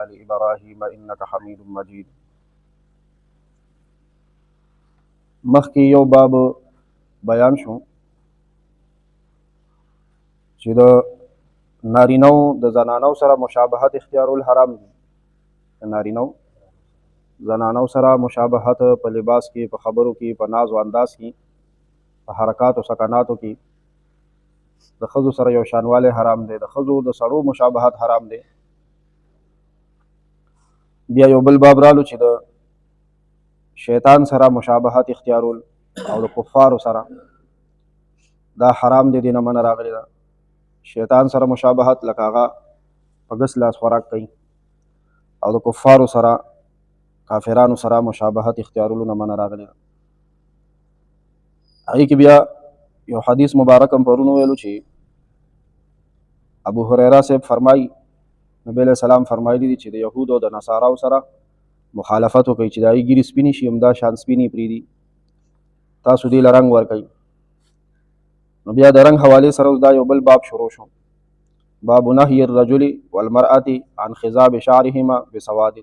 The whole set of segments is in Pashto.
آل إبراهيم إنك حميد مجيد. مخکې یو باب بیان شو چې د نارینو د زنانو سره مشابهت اختیارول حرام دي. د نارینو زنانو سره مشابهت په لباس کې، په خبرو کې، په ناز و انداز کې، په حرکات او سکناتو کې د ښځو سره یو شانوالی حرام دی. د ښځو د سړو مشابهت حرام دی. بیا یو بل باب رالو چې د شیطان سره مشابهت اختیارول او د کفارو سره دا حرام دی، دینه منع راغلی ده. شیطان سره مشابهت لکه هغه په ګس لاس خوراک کوي، او د کفارو سره کافرانو سره مشابهت اختیارولو نه منع راغلی ده. هغې کې بیا یو حدیث مبارک هم پرون ویلو چې ابو هریره صاحب فرمایي نبی علیہ السلام فرمایلی دي چې د یهودو د نصاراو سره مخالفت وکړئ چې د هغوی ګیرې سپینې شي، همدا شان سپینې پرېږدي، تاسو دې له رنګ ورکوئ. نو بیا د رنګ حوالې سره اوس دا یو بل باب شروع شو، باب نهی الرجل والمرأة عن خضاب شعرهما بسواد.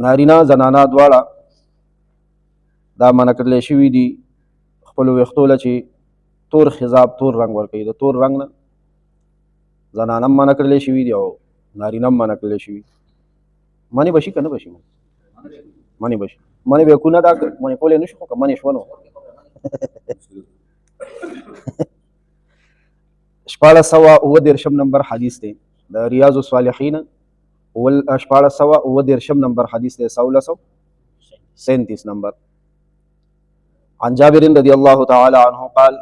نارینه زنانه دواړه دا منع کړلی شوي دي خپلو ویښتو له چې تور خضاب تور رنګ ورکوي. د تور رنګ نه زنانه هم منع کړلی شوي دي او نارینه هم منع کړلی شوي. منې به شي که نه به شي؟ منې به شي. منې به یې دا منې کولی نه شو، خو که منې شوه نو 1439 نمبر حدیث دی د ریاض الصالحین، 1439 نمبر حدیث دی، 1637 نمبر. عن جابر رضی الله تعالی عنہ قال،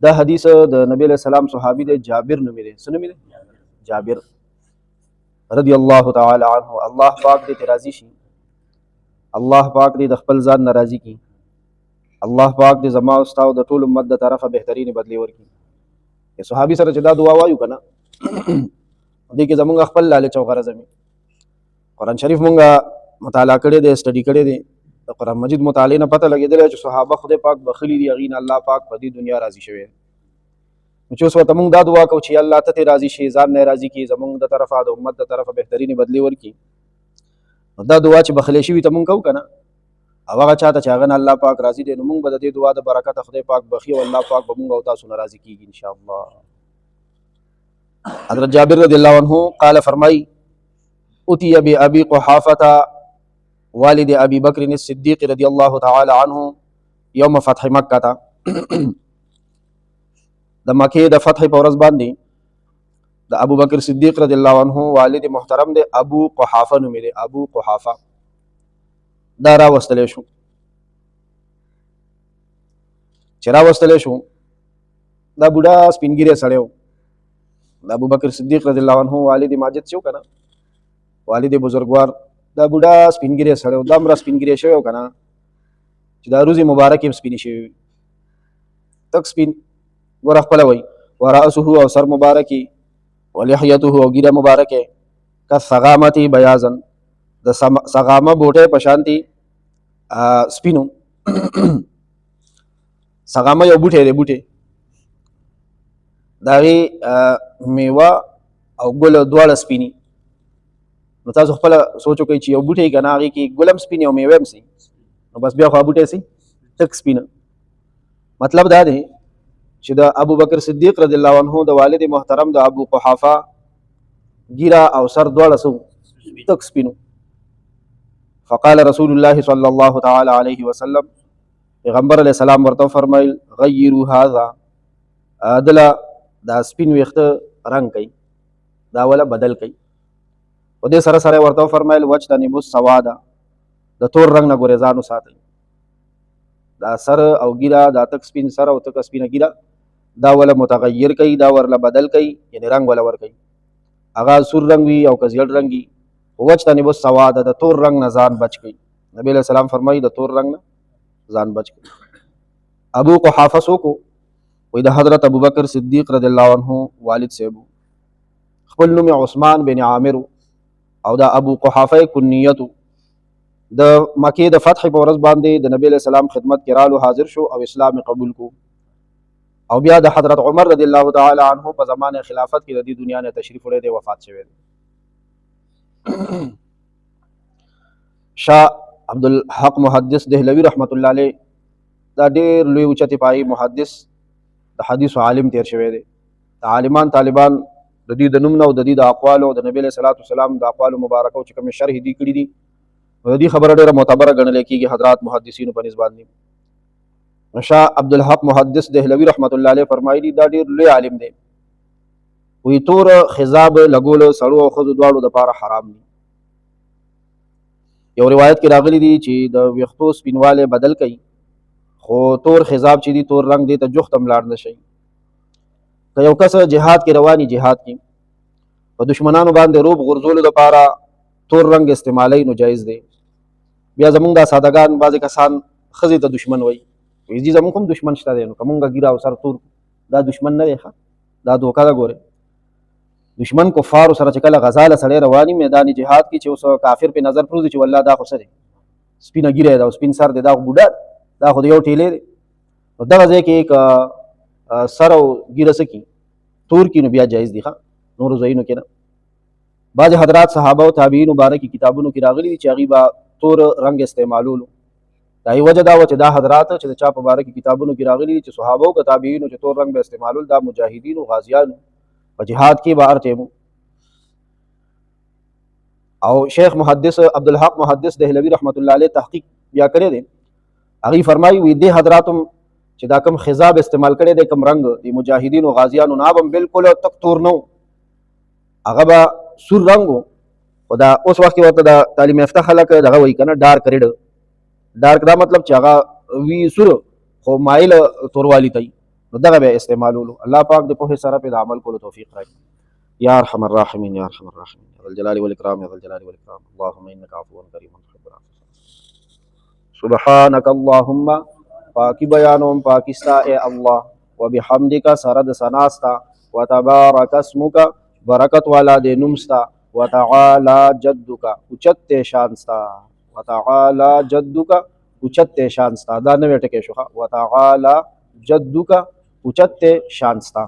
دا حدیث د نبی علیہ السلام صحابی دی، جابر نومی دی. څه نومی دی؟ جابر رضی الله تعالی عنہ. الله پاک دې ته راضي شي، الله پاک دې د خپل ځان نه راضي کړي، الله پاک دې زما او ستا او د ټول امت د طرفه بهترین بدلی ورکړي. صحابي سره چې دا دعا وایو که نه، دې کې زمونږ خپل لالچ او غرض وي. قرآن شریف مونږه مطالعه کړی دی، سټډي کړی دی. د قرآن مجید مطالعې نه پته لګېدلی چې صحابه خدای پاک بخلي دي، هغوی نه الله پاک په دې دنیا راضي شوی دی. نو چې اوس ورته مونږ دا دعا کوو چې الله ته ترې راضي شي، ځان نه یې راضي کړي، زمونږ د طرفه د امت د طرفه بهترینې بدلې ورکړي. نو دا دعا چې بخلی شوي ته مونږ کوو که نه، او هغه چا ته چې هغه نه الله پاک راضي دی، نو مونږ به د دې دعا د برکته خدای پاک بخي او الله پاک به مونږ او تاسو نه راضي کېږي انشاءالله. حضرت جابر رضی اللہ عنہ قال فرمائی، اتی بأبی قحافة والد ابی بکر الصدیق رضی اللہ تعالی عنہ یوم فتح مکہ تا. د مکې د فتح په ورځ باندې د ابو بکر صدیق رضی اللہ عنہ والد محترم دی ابو قحافه نومې دی، ابو قحافه دا راوستلی شو. چې راوستلی شو دا بوډا سپینګیری سړی و، د ابو بکر صدیق رضی اللہ عنہ والد ماجد چې و که نه، والد بزرګوار، دا بوډا سپینګیری سړی و، دومره سپینګیری شوی و که نه چې دا روزې مبارکې هم سپینې شوي وي، تک سپین. ګوره خپله وایي ورأسه او سر مبارکي، ولحیته او ګیره مبارکې، کالثغامة بیاضا، د سغامه بوټی په شانتې سپینو. سغامه یو بوټی دی، بوټی د هغې میوه او ګل دواړه سپینې. نو تاسو خپله سوچ وکئ چې یو بوټی که نه هغې کې ګل هم سپینې او میوه هم سي، نو بس بیا خو هغه بوټی سي تک سپینه. مطلب دا دی چې د ابو بکر صدیق رضی الله عنه د والد محترم د ابو قحافه ګیره او سر دواړه سو تک سپینو. فقال رسول الله صلی الله تعالی علیه وسلم، پیغمبر علیه السلام ورته فرمایل غیروا هذا، دله دا سپین ویښته رنګ کوي، دا وله بدل کوي. په دې سره سره ورته فرمایل واجتنبوا السواد، د تور رنګ نه ګورې ځان وساتئ. دا سر او ګیره، دا تک سپین سر او تک سپینه ګیره، دا وله متغیر کوي، دا ورله بدل کوي، یعنې رنګ وله ورکوي. هغه سور رنګ وي او که زیړ رنګ وي. واجتنبوا السواد، د تور رنګ نه ځان بچ کوي. نبی علیہ السلام فرمایي د تور رنګ نه ځان بچ کوي. ابو قحافه څوک و؟ وایي د حضرت ابو بکر صدیق رضی الله عنه والد صاحب. خپل نوم عثمان بن عامر او دا ابو قحافه کنیتو. د مکې د فتح په ورځ باندې د نبی علیہ السلام خدمت کې رالو، حاضر شو او اسلام قبول کو. او بیا د حضرت عمر رضی الله تعالی عنہ په زمانه خلافت کې د دې دنیا نه تشریف وړی دی، وفات شوی دی. شاه عبدالحق محدث دهلوی رحمت الله علیه دا ډېر لوی اوچتې پایي محدث د حدیث عالم تیر شوی دی. عالمان طالبان د دې د نوم نه او د دې د اقوالو د نبی علیه الصلاۃ والسلام د اقوالو مبارکو چې کومې شرح دي کړي دي د دې خبره ډېره معتبره ګڼل کېږي حضرات محدثینو په نسبت باندې. شاه عبدالحق محدث دهلوی رحمت الله علیه فرمایلی دا ډېر لوی عالم دی. وی تور خضاب لګول سړو او ښځو دواړو دپاره حرام دي. یو روایت کې راغلی دی چې د ویښتو سپینوالی بدل کوي، خو تور خضاب چې دی تور رنگ دی ته جوخت هم لاړ نه شي. که یو کس جهاد کې رواني جهاد کې په دشمنانو باندې روب غرزولو دپاره تور رنگ استعمالی نو جایز دی. بیا زمونږ دا سادهګان بعضې کسان ښځې ته دشمن وایي، وایي جي زمونږ هم دشمن شته دی، نو که مونږ ګیره او سر تور دا دشمن نه دی. دا دوکه ده. ګورې دشمن کفارو سره چې کله غزا له سړی رواني میدان جهاد کې چې اوس کافر په نظر پروزي چې والله دا خو څه دی سپینه ګیره ده او سپین سر دی، دا خو بوډا دا خو د یو ټیلې دی. نو دغه ځای کې که سر او ګیره څه کي تور کي نو بیا جایز دي. نورو ځایونو کې نه. بعضې حضرات صحابه او تابعین مبارکي کتابونو کې راغلي دي چې هغوی به تور رنګ استعمالولو. دا یې وجه دا وه چې دا حضرات چې د چا په باره کې کتابونو کې راغلي دي چې صحابه او که تابعینو چې تور رنګ به استعمالول دا مجاهدینو غازیانو په جهاد کې به هر ټیمو. او شیخ محدث عبدالحق محدث دهلوی رحمت الله علیه تحقیق بیا کړی دی. هغوی فرمایي وي دې حضراتو چې دا کم خضاب استعمال کړی دی کم رنګ د مجاهدینو غازیانو نه به بالکل تک تور نه و، هغه به سور رنګ و. خو دا اوس وخت کې ورته د تعلیم یافته خلک دغه وایي که نه ډارک ریډ. ډارک دا مطلب چې هغه وي سور خو مایل توروالي ته وي، نو دغه به استعمالولو. الله پاک د پوهې سره پرې د عمل کولو توفیق راکړي. یا ارحم الراحمین یا ارحم الراحمین یا ذا الجلال والاکرام یا ذا الجلال والاکرام. اللهم انک عفو کریم تحب العفو. سبحانک اللهم پاکی بیانوم پاکستا اے اللہ وبحمدک سرد سناستا وتبارک اسمک برکت والا دے نمستا وتعالی جدک اچت شانستا وتعالی جدک اچت شانستا. دا نوے ٹکے شوخا وتعالی جدک اچت شانستا.